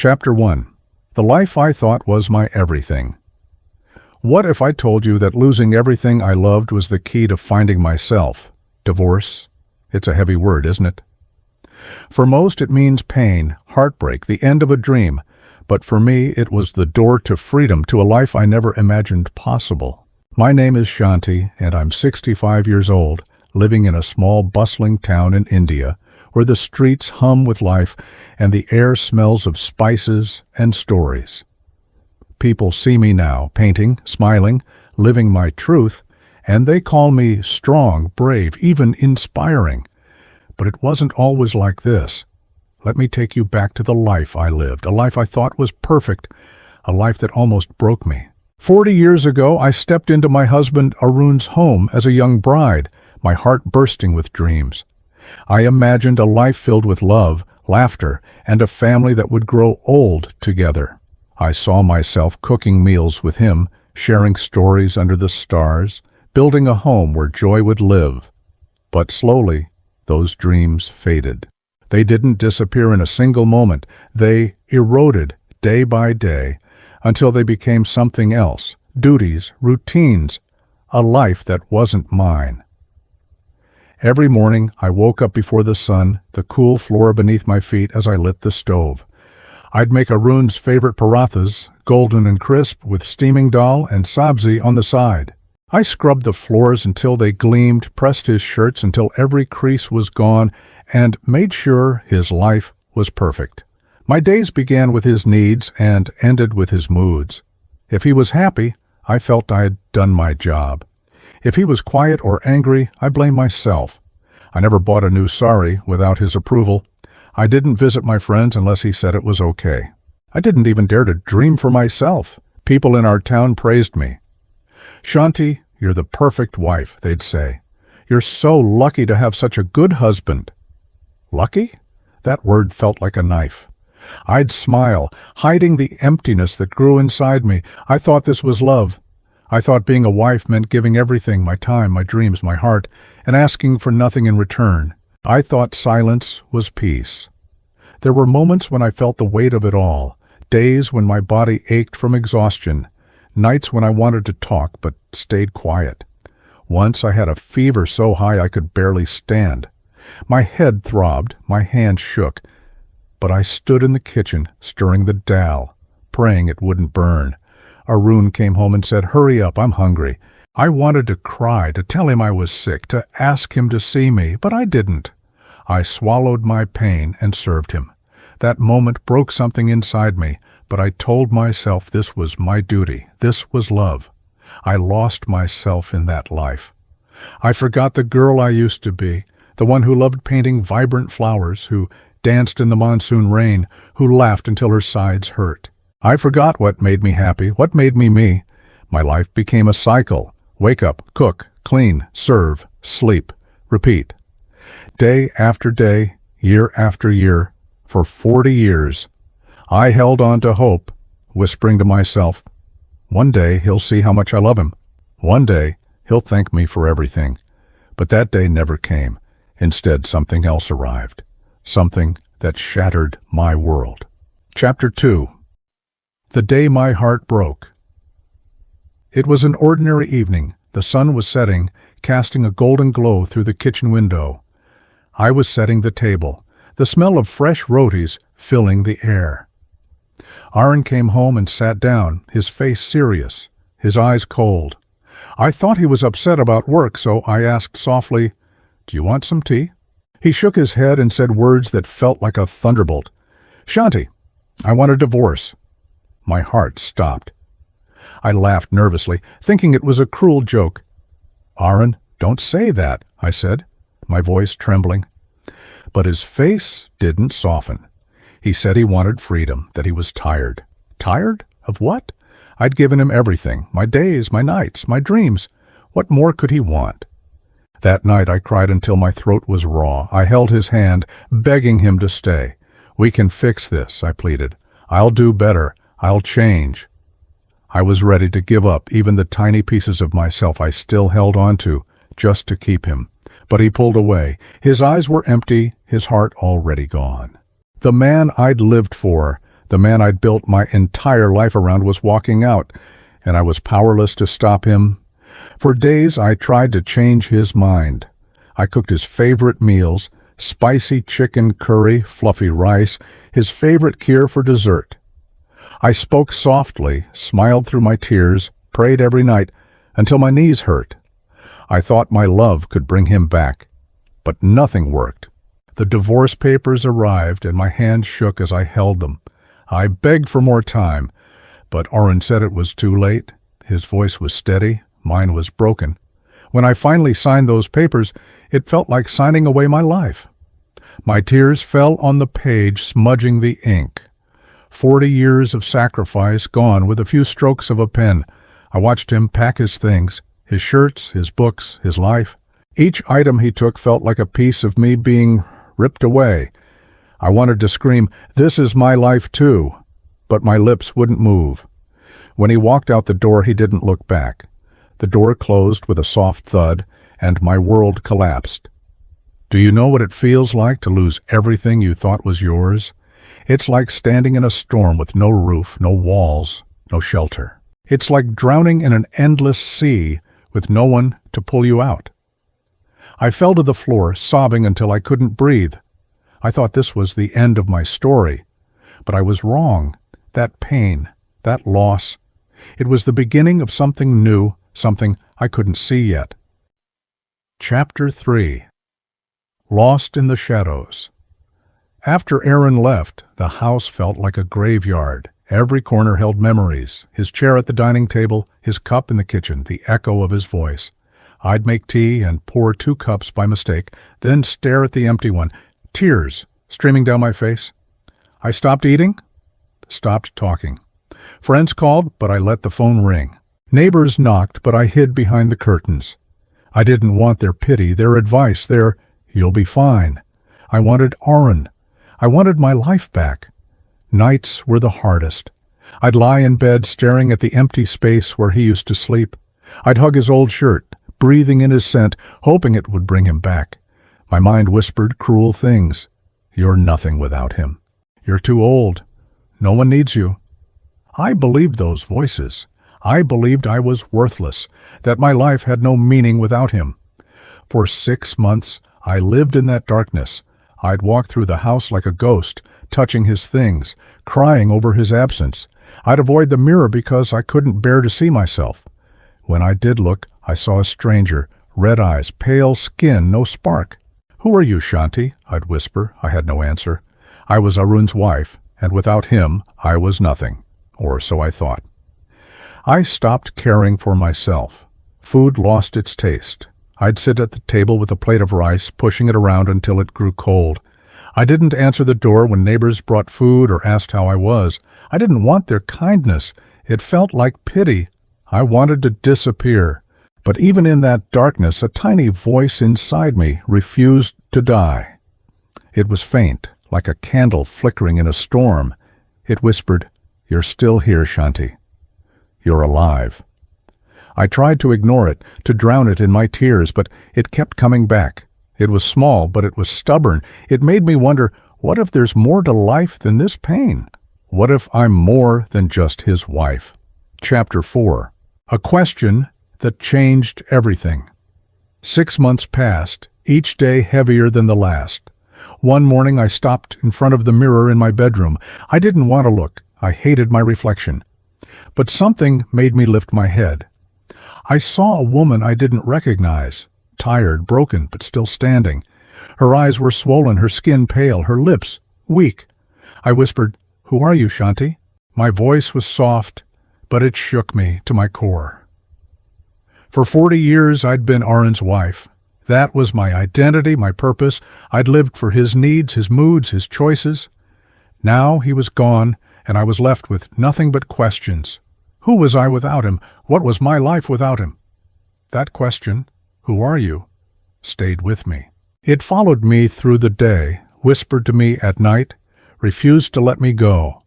Chapter 1. The Life I Thought Was My Everything. What if I told you that losing everything I loved was the key to finding myself? Divorce? It's a heavy word, isn't it? For most it means pain, heartbreak, the end of a dream. But for me it was the door to freedom, to a life I never imagined possible. My name is Shanti, and I'm 65 years old, living in a small bustling town in India, where the streets hum with life and the air smells of spices and stories. People see me now, painting, smiling, living my truth, and they call me strong, brave, even inspiring. But it wasn't always like this. Let me take you back to the life I lived, a life I thought was perfect, a life that almost broke me. 40 years ago, I stepped into my husband Arun's home as a young bride, my heart bursting with dreams. I imagined a life filled with love, laughter, and a family that would grow old together. I saw myself cooking meals with him, sharing stories under the stars, building a home where joy would live. But slowly, those dreams faded. They didn't disappear in a single moment. They eroded day by day until they became something else, duties, routines, a life that wasn't mine. Every morning, I woke up before the sun, the cool floor beneath my feet as I lit the stove. I'd make Arun's favorite parathas, golden and crisp, with steaming dal and sabzi on the side. I scrubbed the floors until they gleamed, pressed his shirts until every crease was gone, and made sure his life was perfect. My days began with his needs and ended with his moods. If he was happy, I felt I had done my job. If he was quiet or angry, I blamed myself. I never bought a new sari without his approval. I didn't visit my friends unless he said it was okay. I didn't even dare to dream for myself. People in our town praised me. "Shanti, you're the perfect wife," they'd say. "You're so lucky to have such a good husband." Lucky? That word felt like a knife. I'd smile, hiding the emptiness that grew inside me. I thought this was love. I thought being a wife meant giving everything, my time, my dreams, my heart, and asking for nothing in return. I thought silence was peace. There were moments when I felt the weight of it all, days when my body ached from exhaustion, nights when I wanted to talk but stayed quiet. Once I had a fever so high I could barely stand. My head throbbed, my hands shook, but I stood in the kitchen stirring the dal, praying it wouldn't burn. Arun came home and said, "Hurry up, I'm hungry." I wanted to cry, to tell him I was sick, to ask him to see me, but I didn't. I swallowed my pain and served him. That moment broke something inside me, but I told myself this was my duty. This was love. I lost myself in that life. I forgot the girl I used to be, the one who loved painting vibrant flowers, who danced in the monsoon rain, who laughed until her sides hurt. I forgot what made me happy, what made me me. My life became a cycle. Wake up, cook, clean, serve, sleep, repeat. Day after day, year after year, for 40 years, I held on to hope, whispering to myself, one day he'll see how much I love him. One day he'll thank me for everything. But that day never came. Instead, something else arrived. Something that shattered my world. Chapter 2. The Day My Heart Broke. It was an ordinary evening. The sun was setting, casting a golden glow through the kitchen window. I was setting the table, the smell of fresh rotis filling the air. Arun came home and sat down, his face serious, his eyes cold. I thought he was upset about work, so I asked softly, "Do you want some tea?" He shook his head and said words that felt like a thunderbolt. "Shanti, I want a divorce." My heart stopped. I laughed nervously, thinking it was a cruel joke. "Arun, don't say that," I said, my voice trembling. But his face didn't soften. He said he wanted freedom, that he was tired. Tired? Of what? I'd given him everything, my days, my nights, my dreams. What more could he want? That night I cried until my throat was raw. I held his hand, begging him to stay. "We can fix this," I pleaded. "I'll do better. I'll change." I was ready to give up even the tiny pieces of myself I still held on to, just to keep him. But he pulled away. His eyes were empty, his heart already gone. The man I'd lived for, The man I'd built my entire life around was walking out, and I was powerless to stop him. For days I tried to change his mind. I cooked his favorite meals, spicy chicken curry, fluffy rice, his favorite cure for dessert. I spoke softly, smiled through my tears, prayed every night, until my knees hurt. I thought my love could bring him back, but nothing worked. The divorce papers arrived, and my hands shook as I held them. I begged for more time, but Oren said it was too late. His voice was steady, mine was broken. When I finally signed those papers, it felt like signing away my life. My tears fell on the page, smudging the ink. 40 years of sacrifice gone with a few strokes of a pen. I watched him pack his things, his shirts, his books, his life. Each item he took felt like a piece of me being ripped away. I wanted to scream, "This is my life too," but my lips wouldn't move. When he walked out the door, he didn't look back. The door closed with a soft thud, and my world collapsed. Do you know what it feels like to lose everything you thought was yours? It's like standing in a storm with no roof, no walls, no shelter. It's like drowning in an endless sea with no one to pull you out. I fell to the floor, sobbing until I couldn't breathe. I thought this was the end of my story, but I was wrong. That pain, that loss, it was the beginning of something new, something I couldn't see yet. Chapter 3. Lost in the Shadows. After Aaron left, the house felt like a graveyard. Every corner held memories, his chair at the dining table, his cup in the kitchen, the echo of his voice. I'd make tea and pour 2 cups by mistake, then stare at the empty one, tears streaming down my face. I stopped eating, stopped talking. Friends called, but I let the phone ring. Neighbors knocked, but I hid behind the curtains. I didn't want their pity, their advice, their, "You'll be fine." I wanted Aaron. I wanted my life back. Nights were the hardest. I'd lie in bed staring at the empty space where he used to sleep. I'd hug his old shirt, breathing in his scent, hoping it would bring him back. My mind whispered cruel things. "You're nothing without him. You're too old. No one needs you." I believed those voices. I believed I was worthless, that my life had no meaning without him. For 6 months, I lived in that darkness. I'd walk through the house like a ghost, touching his things, crying over his absence. I'd avoid the mirror because I couldn't bear to see myself. When I did look, I saw a stranger, red eyes, pale skin, no spark. "Who are you, Shanti?" I'd whisper. I had no answer. I was Arun's wife, and without him, I was nothing. Or so I thought. I stopped caring for myself. Food lost its taste. I'd sit at the table with a plate of rice, pushing it around until it grew cold. I didn't answer the door when neighbors brought food or asked how I was. I didn't want their kindness. It felt like pity. I wanted to disappear. But even in that darkness, a tiny voice inside me refused to die. It was faint, like a candle flickering in a storm. It whispered, "You're still here, Shanti. You're alive." I tried to ignore it, to drown it in my tears, but it kept coming back. It was small, but it was stubborn. It made me wonder, what if there's more to life than this pain? What if I'm more than just his wife? Chapter 4. A question that changed everything. 6 months passed, each day heavier than the last. One morning I stopped in front of the mirror in my bedroom. I didn't want to look. I hated my reflection. But something made me lift my head. I saw a woman I didn't recognize, tired, broken, but still standing. Her eyes were swollen, her skin pale, her lips weak. I whispered, "Who are you, Shanti?" My voice was soft, but it shook me to my core. For 40 years I'd been Aaron's wife. That was my identity, my purpose. I'd lived for his needs, his moods, his choices. Now he was gone, and I was left with nothing but questions. Who was I without him? What was my life without him? That question, "Who are you?" stayed with me. It followed me through the day, whispered to me at night, refused to let me go.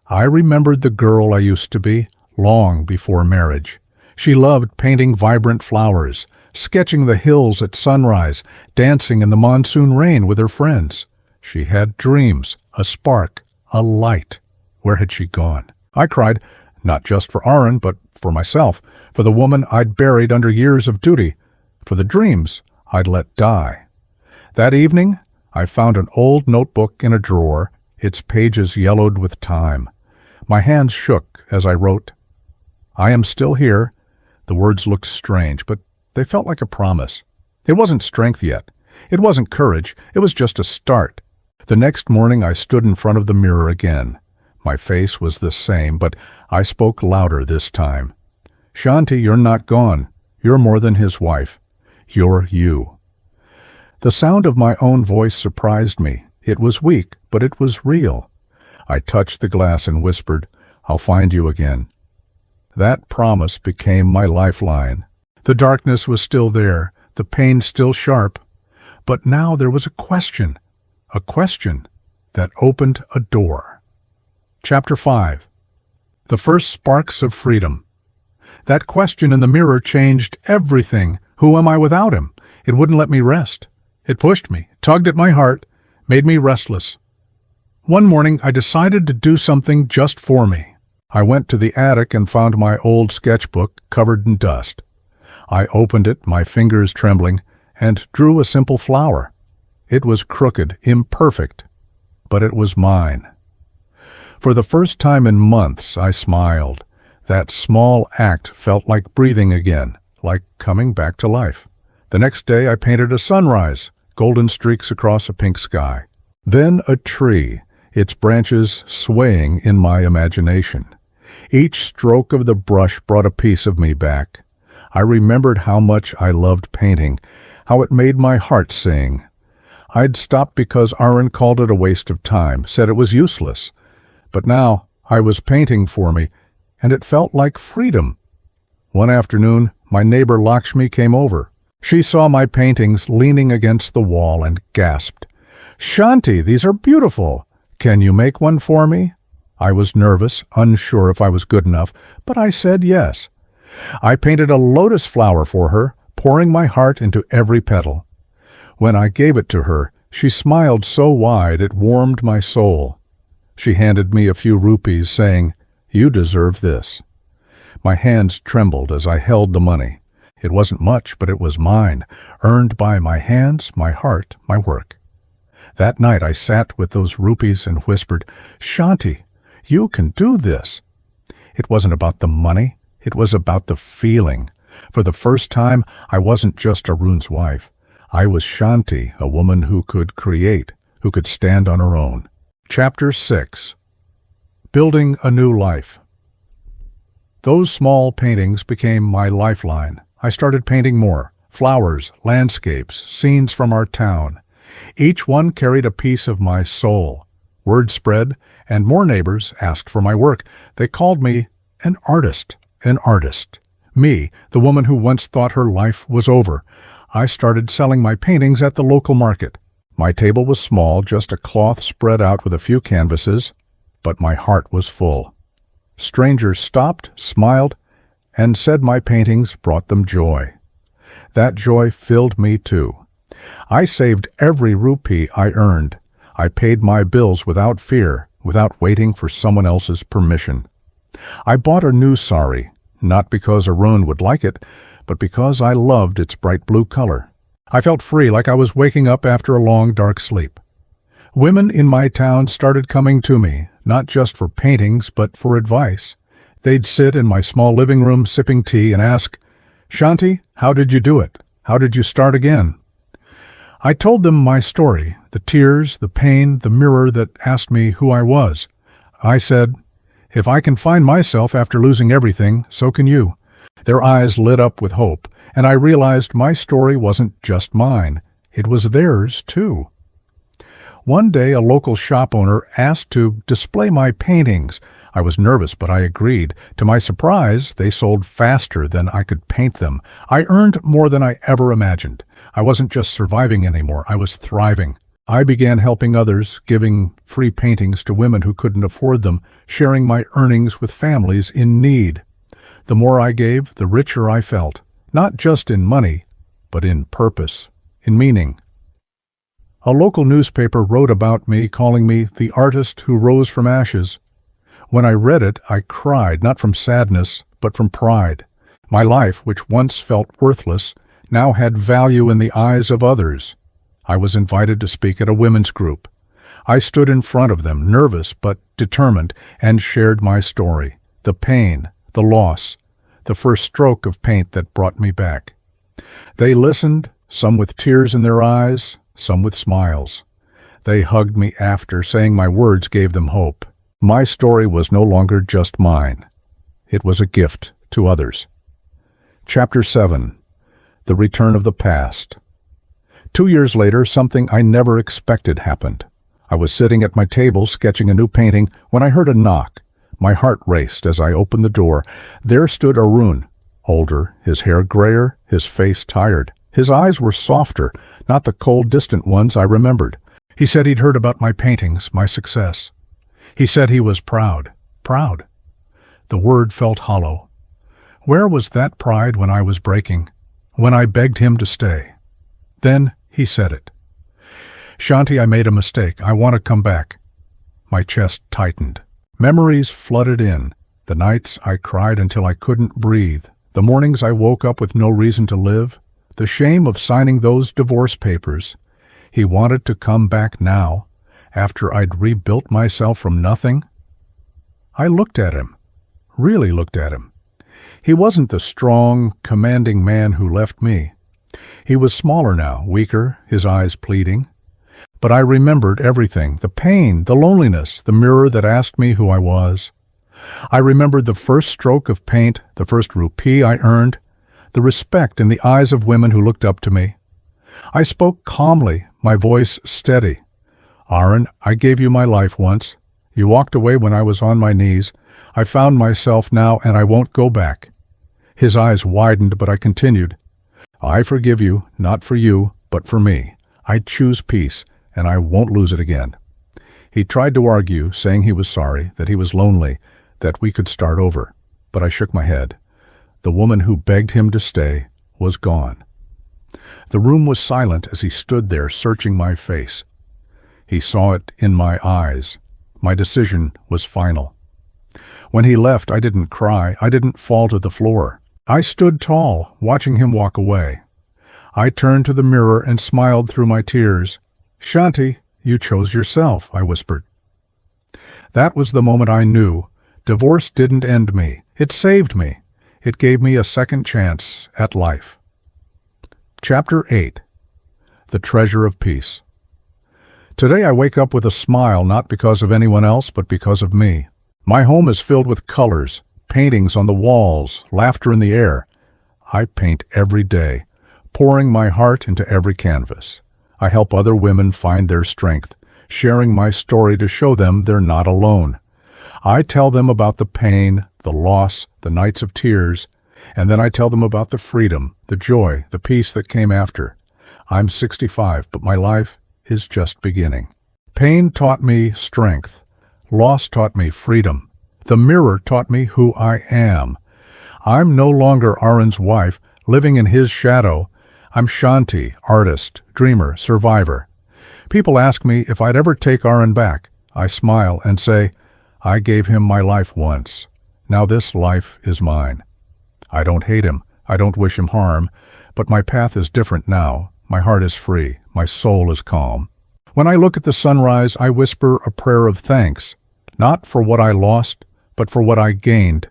I remembered the girl I used to be long before marriage. She loved painting vibrant flowers, sketching the hills at sunrise, dancing in the monsoon rain with her friends. She had dreams, a spark, a light. Where had she gone? I cried, not just for Aaron, but for myself, for the woman I'd buried under years of duty, for the dreams I'd let die. That evening, I found an old notebook in a drawer, its pages yellowed with time. My hands shook as I wrote, "I am still here." The words looked strange, but they felt like a promise. It wasn't strength yet. It wasn't courage. It was just a start. The next morning I stood in front of the mirror again. My face was the same, but I spoke louder this time. "Shanti, you're not gone. You're more than his wife. You're you." The sound of my own voice surprised me. It was weak, but it was real. I touched the glass and whispered, "I'll find you again." That promise became my lifeline. The darkness was still there, the pain still sharp, but now there was a question that opened a door. Chapter 5. The First Sparks of Freedom. That question in the mirror changed everything. Who am I without him? It wouldn't let me rest. It pushed me, tugged at my heart, made me restless. One morning I decided to do something just for me. I went to the attic and found my old sketchbook covered in dust. I opened it, my fingers trembling, and drew a simple flower. It was crooked, imperfect, but it was mine. For the first time in months, I smiled. That small act felt like breathing again, like coming back to life. The next day I painted a sunrise, golden streaks across a pink sky. Then a tree, its branches swaying in my imagination. Each stroke of the brush brought a piece of me back. I remembered how much I loved painting, how it made my heart sing. I'd stopped because Aaron called it a waste of time, said it was useless. But now I was painting for me, and it felt like freedom. One afternoon, my neighbor Lakshmi came over. She saw my paintings leaning against the wall and gasped, "Shanti, these are beautiful. Can you make one for me?" I was nervous, unsure if I was good enough, but I said yes. I painted a lotus flower for her, pouring my heart into every petal. When I gave it to her, she smiled so wide it warmed my soul. She handed me a few rupees, saying, "You deserve this." My hands trembled as I held the money. It wasn't much, but it was mine, earned by my hands, my heart, my work. That night I sat with those rupees and whispered, "Shanti, you can do this." It wasn't about the money. It was about the feeling. For the first time, I wasn't just Arun's wife. I was Shanti, a woman who could create, who could stand on her own. Chapter 6. Building a New Life. Those small paintings became my lifeline. I started painting more. Flowers, landscapes, scenes from our town. Each one carried a piece of my soul. Word spread, and more neighbors asked for my work. They called me an artist. An artist. Me, the woman who once thought her life was over. I started selling my paintings at the local market. My table was small, just a cloth spread out with a few canvases, but my heart was full. Strangers stopped, smiled, and said my paintings brought them joy. That joy filled me too. I saved every rupee I earned. I paid my bills without fear, without waiting for someone else's permission. I bought a new sari, not because Arun would like it, but because I loved its bright blue color. I felt free, like I was waking up after a long, dark sleep. Women in my town started coming to me, not just for paintings, but for advice. They'd sit in my small living room sipping tea and ask, "Shanti, how did you do it? How did you start again?" I told them my story, the tears, the pain, the mirror that asked me who I was. I said, "If I can find myself after losing everything, so can you." Their eyes lit up with hope, and I realized my story wasn't just mine. It was theirs, too. One day, a local shop owner asked to display my paintings. I was nervous, but I agreed. To my surprise, they sold faster than I could paint them. I earned more than I ever imagined. I wasn't just surviving anymore, I was thriving. I began helping others, giving free paintings to women who couldn't afford them, sharing my earnings with families in need. The more I gave, the richer I felt, not just in money, but in purpose, in meaning. A local newspaper wrote about me, calling me the artist who rose from ashes. When I read it, I cried, not from sadness, but from pride. My life, which once felt worthless, now had value in the eyes of others. I was invited to speak at a women's group. I stood in front of them, nervous but determined, and shared my story, the pain, the loss, the first stroke of paint that brought me back. They listened, some with tears in their eyes, some with smiles. They hugged me after, saying my words gave them hope. My story was no longer just mine. It was a gift to others. Chapter 7. The Return of the Past. 2 years later, something I never expected happened. I was sitting at my table sketching a new painting when I heard a knock. My heart raced as I opened the door. There stood Arun, older, his hair grayer, his face tired. His eyes were softer, not the cold, distant ones I remembered. He said he'd heard about my paintings, my success. He said he was proud. Proud. The word felt hollow. Where was that pride when I was breaking, when I begged him to stay? Then he said it. Shanti, I made a mistake. I want to come back. My chest tightened. Memories flooded in. The nights I cried until I couldn't breathe. The mornings I woke up with no reason to live. The shame of signing those divorce papers. He wanted to come back now, after I'd rebuilt myself from nothing. I looked at him, really looked at him. He wasn't the strong, commanding man who left me. He was smaller now, weaker, his eyes pleading. But I remembered everything, the pain, the loneliness, the mirror that asked me who I was. I remembered the first stroke of paint, the first rupee I earned, the respect in the eyes of women who looked up to me. I spoke calmly, my voice steady. Arun, I gave you my life once. You walked away when I was on my knees. I found myself now, and I won't go back. His eyes widened, but I continued. I forgive you, not for you, but for me. I choose peace, and I won't lose it again. He tried to argue, saying he was sorry, that he was lonely, that we could start over, but I shook my head. The woman who begged him to stay was gone. The room was silent as he stood there searching my face. He saw it in my eyes. My decision was final. When he left, I didn't cry. I didn't fall to the floor. I stood tall, watching him walk away. I turned to the mirror and smiled through my tears. Shanti, you chose yourself, I whispered. That was the moment I knew. Divorce didn't end me. It saved me. It gave me a second chance at life. Chapter 8. The Treasure of Peace. Today I wake up with a smile, not because of anyone else, but because of me. My home is filled with colors, paintings on the walls, laughter in the air. I paint every day, pouring my heart into every canvas. I help other women find their strength, sharing my story to show them they're not alone. I tell them about the pain, the loss, the nights of tears, and then I tell them about the freedom, the joy, the peace that came after. I'm 65, but my life is just beginning. Pain taught me strength. Loss taught me freedom. The mirror taught me who I am. I'm no longer Arun's wife, living in his shadow. I'm Shanti, artist, dreamer, survivor. People ask me if I'd ever take Arun back. I smile and say, I gave him my life once. Now this life is mine. I don't hate him. I don't wish him harm. But my path is different now. My heart is free. My soul is calm. When I look at the sunrise, I whisper a prayer of thanks, not for what I lost, but for what I gained.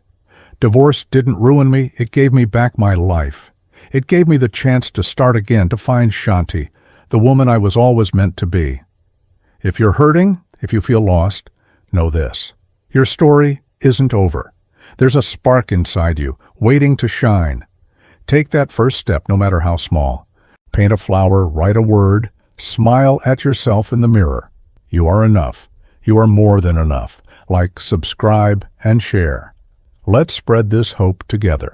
Divorce didn't ruin me. It gave me back my life. It gave me the chance to start again, to find Shanti, the woman I was always meant to be. If you're hurting, if you feel lost, know this. Your story isn't over. There's a spark inside you, waiting to shine. Take that first step, no matter how small. Paint a flower, write a word, smile at yourself in the mirror. You are enough. You are more than enough. Like, subscribe, and share. Let's spread this hope together.